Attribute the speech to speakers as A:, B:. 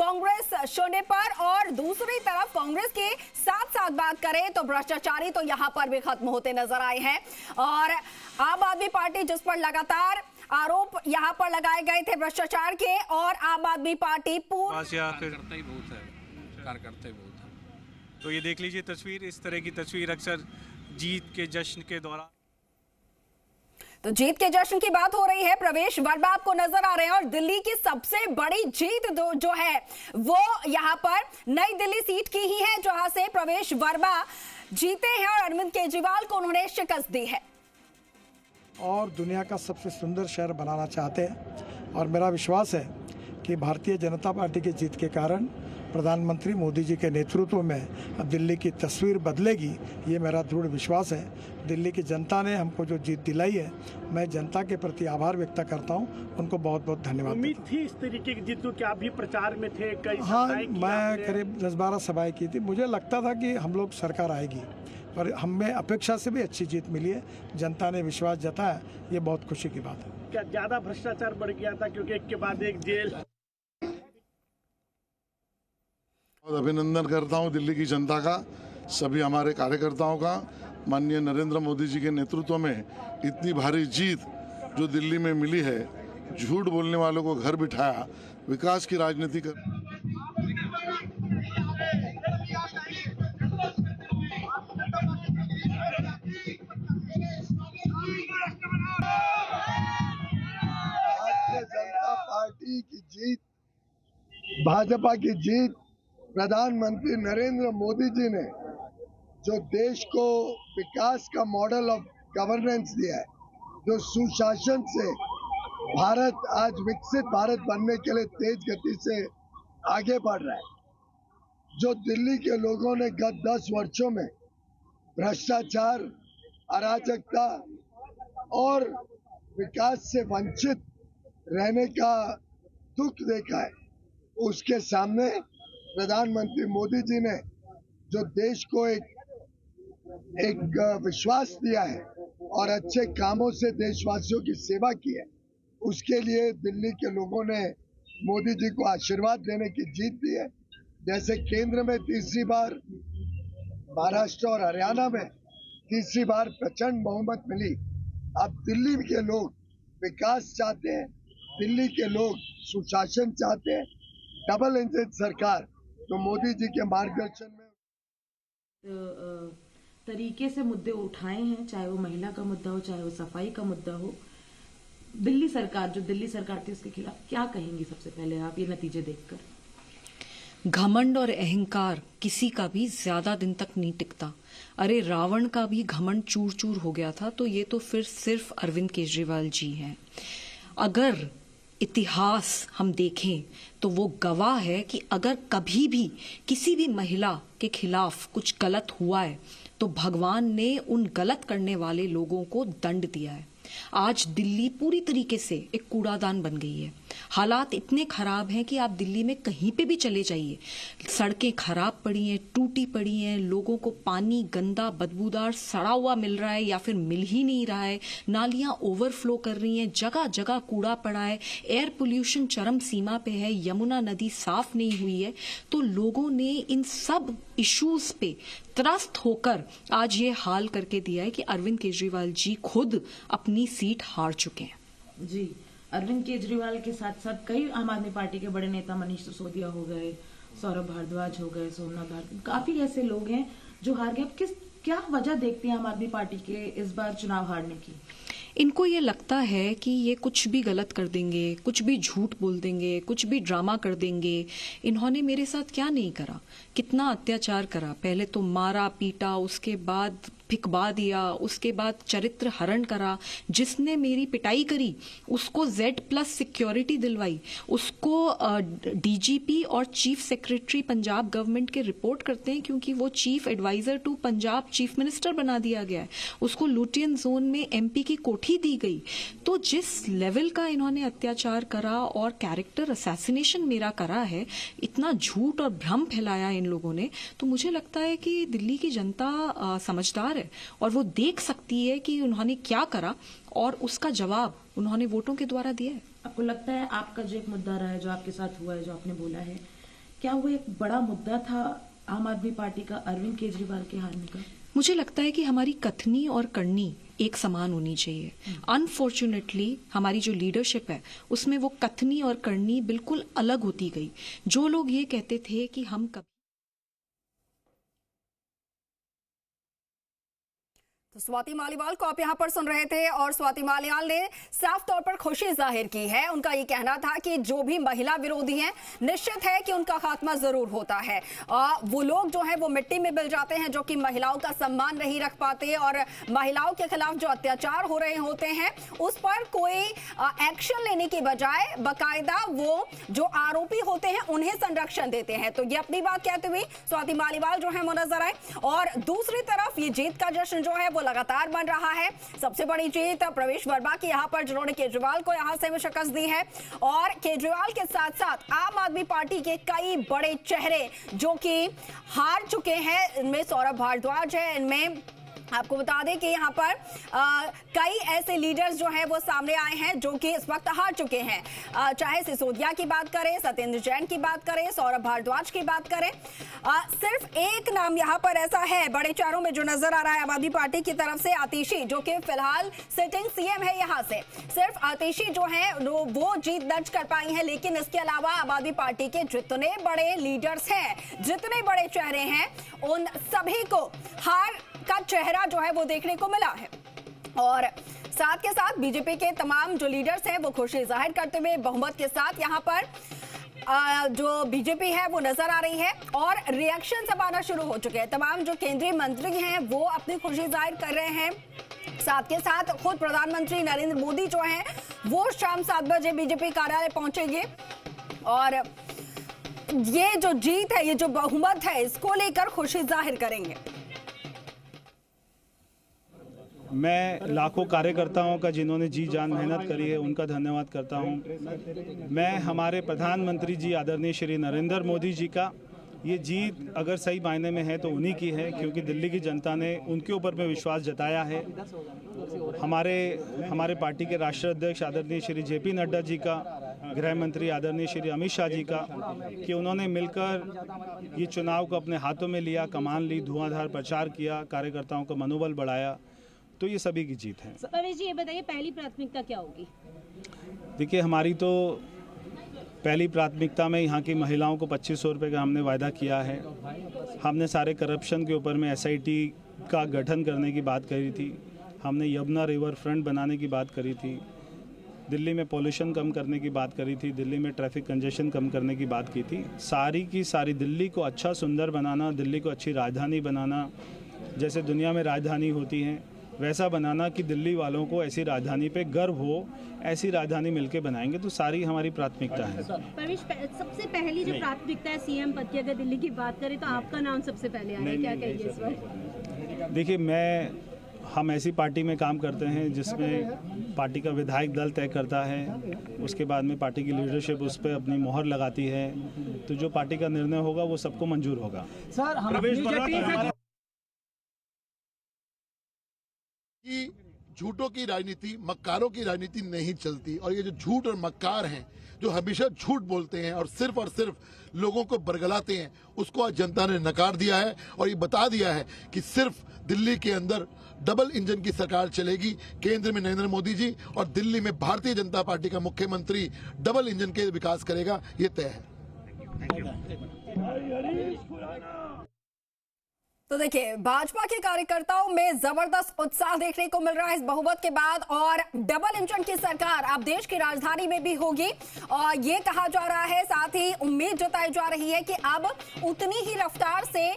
A: कांग्रेस शून्य पर और दूसरी तरफ कांग्रेस के साथ साथ बात करें तो भ्रष्टाचारी तो यहां पर भी खत्म होते नजर आए हैं। और आम आदमी पार्टी जिस पर लगातार आरोप यहां पर लगाए गए थे भ्रष्टाचार के, और आम आदमी पार्टी
B: कार्यकर्ता ही बहुत है। तो ये देख लीजिए तस्वीर, इस तरह की तस्वीर अक्सर जीत के जश्न के दौरान।
A: तो जीत के जश्न की बात हो रही है, प्रवेश वर्मा आपको नजर आ रहे हैं और दिल्ली की सबसे बड़ी जीत जो है वो यहां पर नई दिल्ली सीट की ही है, जहां से प्रवेश वर्मा जीते हैं और अरविंद केजरीवाल को उन्होंने शिकस्त दी है।
C: और दुनिया का सबसे सुंदर शहर बनाना चाहते हैं और मेरा विश्वास है कि भारतीय जनता पार्टी की जीत के कारण प्रधानमंत्री मोदी जी के नेतृत्व में अब दिल्ली की तस्वीर बदलेगी, ये मेरा दृढ़ विश्वास है। दिल्ली की जनता ने हमको जो जीत दिलाई है, मैं जनता के प्रति आभार व्यक्त करता हूँ, उनको बहुत बहुत धन्यवाद।
D: उम्मीद थी इस तरीके की जीत कि आप भी प्रचार में थे, कई
C: हाँ, मैं करीब 10-12 सभाएं की थी। मुझे लगता था कि हम लोग सरकार आएगी, पर हमें अपेक्षा से भी अच्छी जीत मिली है। जनता ने विश्वास जताया, ये बहुत खुशी की बात है।
D: क्या ज्यादा भ्रष्टाचार बढ़ गया था क्योंकि एक के बाद एक जेल?
E: अभिनंदन करता हूं दिल्ली की जनता का, सभी हमारे कार्यकर्ताओं का। माननीय नरेंद्र मोदी जी के नेतृत्व में इतनी भारी जीत जो दिल्ली में मिली है, झूठ बोलने वालों को घर बिठाया, विकास की राजनीति कर।
F: भारतीय जनता पार्टी की जीत, भाजपा की जीत, प्रधानमंत्री नरेंद्र मोदी जी ने जो देश को विकास का मॉडल ऑफ गवर्नेंस दिया है, जो सुशासन से भारत आज विकसित भारत बनने के लिए तेज गति से आगे बढ़ रहा है, जो दिल्ली के लोगों ने गत 10 वर्षों में भ्रष्टाचार, अराजकता और विकास से वंचित रहने का दुख देखा है, उसके सामने प्रधानमंत्री मोदी जी ने जो देश को एक विश्वास दिया है और अच्छे कामों से देशवासियों की सेवा की है, उसके लिए दिल्ली के लोगों ने मोदी जी को आशीर्वाद देने की जीत दी है। जैसे केंद्र में तीसरी बार, महाराष्ट्र और हरियाणा में तीसरी बार प्रचंड बहुमत मिली। अब दिल्ली के लोग विकास चाहते हैं, दिल्ली के लोग सुशासन चाहते हैं, डबल इंजन सरकार, तो मोदी जी के मार्गदर्शन में
G: तरीके से मुद्दे उठाए हैं, चाहे वो महिला का मुद्दा हो, चाहे वो सफाई का मुद्दा हो। दिल्ली सरकार, जो दिल्ली सरकार थी, उसके खिलाफ क्या कहेंगी सबसे पहले आप ये नतीजे देखकर?
H: घमंड और अहंकार किसी का भी ज्यादा दिन तक नहीं टिकता। अरे रावण का भी घमंड चूर चूर हो गया था, तो ये तो फिर सिर्फ अरविंद केजरीवाल जी हैं। अगर इतिहास हम देखें तो वो गवाह है कि अगर कभी भी किसी भी महिला के खिलाफ कुछ गलत हुआ है तो भगवान ने उन गलत करने वाले लोगों को दंड दिया है। आज दिल्ली पूरी तरीके से एक कूड़ादान बन गई है। हालात इतने खराब हैं कि आप दिल्ली में कहीं पे भी चले जाइए, सड़कें खराब पड़ी हैं, टूटी पड़ी हैं, लोगों को पानी गंदा, बदबूदार, सड़ा हुआ मिल रहा है या फिर मिल ही नहीं रहा है, नालियां ओवरफ्लो कर रही हैं, जगह जगह कूड़ा पड़ा है, एयर पोल्यूशन चरम सीमा पे है, यमुना नदी साफ नहीं हुई है। तो लोगों ने इन सब इश्यूज पे त्रस्त होकर आज ये हाल करके दिया है कि अरविंद केजरीवाल जी खुद अपनी सीट हार चुके हैं।
G: जी, अरविंद केजरीवाल के साथ साथ कई आम आदमी पार्टी के बड़े नेता, मनीष सिसोदिया हो गए, सौरभ भारद्वाज हो गए, सोमनाथ भारती, काफी ऐसे लोग हैं जो हार गए। अब क्या वजह देखती हैं आम आदमी पार्टी के इस बार चुनाव हारने की?
H: इनको ये लगता है कि ये कुछ भी गलत कर देंगे, कुछ भी झूठ बोल देंगे, कुछ भी ड्रामा कर देंगे। इन्होंने मेरे साथ क्या नहीं करा, कितना अत्याचार करा। पहले तो मारा पीटा, उसके बाद फिकवा दिया, उसके बाद चरित्र हरण करा। जिसने मेरी पिटाई करी उसको Z+ सिक्योरिटी दिलवाई, उसको DGP और चीफ सेक्रेटरी पंजाब गवर्नमेंट के रिपोर्ट करते हैं क्योंकि वो chief adviser to Punjab chief minister बना दिया गया है। उसको लुटियन जोन में MP की कोठी दी गई। तो जिस लेवल का इन्होंने अत्याचार करा और कैरेक्टर असैसिनेशन मेरा करा है, इतना झूठ और भ्रम फैलाया इन लोगों ने, तो मुझे लगता है कि दिल्ली की जनता समझदार है और वो देख सकती है कि उन्होंने क्या करा और उसका जवाब उन्होंने वोटों के द्वारा दिया है।
G: आपको लगता है आपका जो एक मुद्दा रहा है, जो आपके साथ हुआ है, जो आपने बोला है क्या वो एक बड़ा मुद्दा था आम आदमी पार्टी का अरविंद केजरीवाल के हारने का?
H: मुझे लगता है कि हमारी कथनी और करनी एक समान होनी चाहिए। अनफॉर्चुनेटली हमारी जो लीडरशिप है उसमें वो कथनी और करनी बिल्कुल अलग होती गई। जो लोग ये कहते थे कि हम कभी
A: तो स्वाति मालीवाल को आप यहां पर सुन रहे थे और स्वाति मालीवाल ने साफ तौर पर खुशी जाहिर की है। उनका ये कहना था कि जो भी महिला विरोधी हैं निश्चित है कि उनका खात्मा जरूर होता है। वो लोग जो है वो मिट्टी में मिल जाते हैं जो कि महिलाओं का सम्मान नहीं रख पाते और महिलाओं के खिलाफ जो अत्याचार हो रहे होते हैं उस पर कोई एक्शन लेने की बजाय बाकायदा वो जो आरोपी होते हैं उन्हें संरक्षण देते हैं। तो ये अपनी बात कहते हुए स्वाति मालीवाल जो है वो नजर आए। और दूसरी तरफ ये जीत का जश्न जो है वो लगातार बन रहा है। सबसे बड़ी जीत प्रवेश वर्मा की यहां पर, जिन्होंने केजरीवाल को यहां से शिकस्त दी है। और केजरीवाल के साथ साथ आम आदमी पार्टी के कई बड़े चेहरे जो कि हार चुके हैं, इनमें सौरभ भारद्वाज है, इनमें आपको बता दें कि यहाँ पर कई ऐसे लीडर्स जो हैं वो सामने आए हैं जो कि इस वक्त हार चुके हैं। चाहे सिसोदिया की बात करें, सत्येंद्र जैन की बात करें, सौरभ भारद्वाज की बात करें, सिर्फ एक नाम यहाँ पर ऐसा है बड़े चारों में जो नजर आ रहा है आम आदमी पार्टी की तरफ से, आतिशी, जो कि फिलहाल सिटिंग सीएम है। यहाँ से सिर्फ आतिशी जो है वो जीत दर्ज कर पाई है। लेकिन इसके अलावा आम आदमी पार्टी के जितने बड़े लीडर्स हैं, जितने बड़े चेहरे हैं, उन सभी को हार का चेहरा जो है वो देखने को मिला है। और साथ के साथ बीजेपी के तमाम जो लीडर्स हैं वो खुशी जाहिर करते हुए बहुमत के साथ यहाँ पर जो बीजेपी है वो नजर आ रही है। और रिएक्शन सब आना शुरू हो चुके हैं। तमाम जो केंद्रीय मंत्री हैं वो अपनी खुशी जाहिर कर रहे हैं। साथ के साथ खुद प्रधानमंत्री नरेंद्र मोदी जो हैं वो शाम 7 बजे बीजेपी कार्यालय पहुंचेंगे और ये जो जीत है, ये जो बहुमत है, इसको लेकर खुशी जाहिर करेंगे।
I: मैं लाखों कार्यकर्ताओं का जिन्होंने जी जान मेहनत करी है उनका धन्यवाद करता हूं। मैं हमारे प्रधानमंत्री जी आदरणीय श्री नरेंद्र मोदी जी का, ये जीत अगर सही मायने में है तो उन्हीं की है, क्योंकि दिल्ली की जनता ने उनके ऊपर में विश्वास जताया है। हमारे पार्टी के राष्ट्रीय अध्यक्ष आदरणीय श्री जेपी नड्डा जी का, गृह मंत्री आदरणीय श्री अमित शाह जी का, कि उन्होंने मिलकर ये चुनाव को अपने हाथों में लिया, कमान ली, धुआंधार प्रचार किया, कार्यकर्ताओं का मनोबल बढ़ाया, तो ये सभी की जीत है।
J: प्रवेश जी, ये बताइए पहली प्राथमिकता क्या होगी?
I: देखिए, हमारी तो पहली प्राथमिकता में यहाँ की महिलाओं को 2500 रुपये का हमने वायदा किया है। हमने सारे करप्शन के ऊपर में SIT का गठन करने की बात करी थी। हमने यमुना रिवर फ्रंट बनाने की बात करी थी। दिल्ली में पॉल्यूशन कम करने की बात करी थी। दिल्ली में ट्रैफिक कंजेशन कम करने की बात की थी। सारी की सारी दिल्ली को अच्छा सुंदर बनाना, दिल्ली को अच्छी राजधानी बनाना, जैसे दुनिया में राजधानी होती हैं वैसा बनाना कि दिल्ली वालों को ऐसी राजधानी पे गर्व हो, ऐसी राजधानी मिलके बनाएंगे। तो सारी हमारी प्राथमिकता है।
J: परवेश, सबसे पहली जो प्राथमिकता है सीएम पद की, अगर दिल्ली की बात करें तो आपका नाम सबसे पहले आ रहा है, क्या कहिए इस पर?
I: देखिए, हम ऐसी पार्टी में काम करते हैं जिसमें पार्टी का विधायक दल तय करता है, उसके बाद में पार्टी की लीडरशिप उस पर अपनी मोहर लगाती है। तो जो पार्टी का निर्णय होगा वो सबको मंजूर होगा।
E: सर, कि झूठों की राजनीति, मक्कारों की राजनीति नहीं चलती, और ये जो झूठ और मक्कार हैं, जो हमेशा झूठ बोलते हैं और सिर्फ लोगों को बरगलाते हैं, उसको आज जनता ने नकार दिया है और ये बता दिया है कि सिर्फ दिल्ली के अंदर डबल इंजन की सरकार चलेगी। केंद्र में नरेंद्र मोदी जी और दिल्ली में भारतीय जनता पार्टी का मुख्यमंत्री डबल इंजन के विकास करेगा, ये तय है।
A: तो देखिए, भाजपा के कार्यकर्ताओं में जबरदस्त उत्साह देखने को मिल रहा है इस बहुमत के बाद। और डबल इंजन की सरकार अब देश की राजधानी में भी होगी और ये कहा जा रहा है, साथ ही उम्मीद जताई जा रही है कि अब उतनी ही रफ्तार से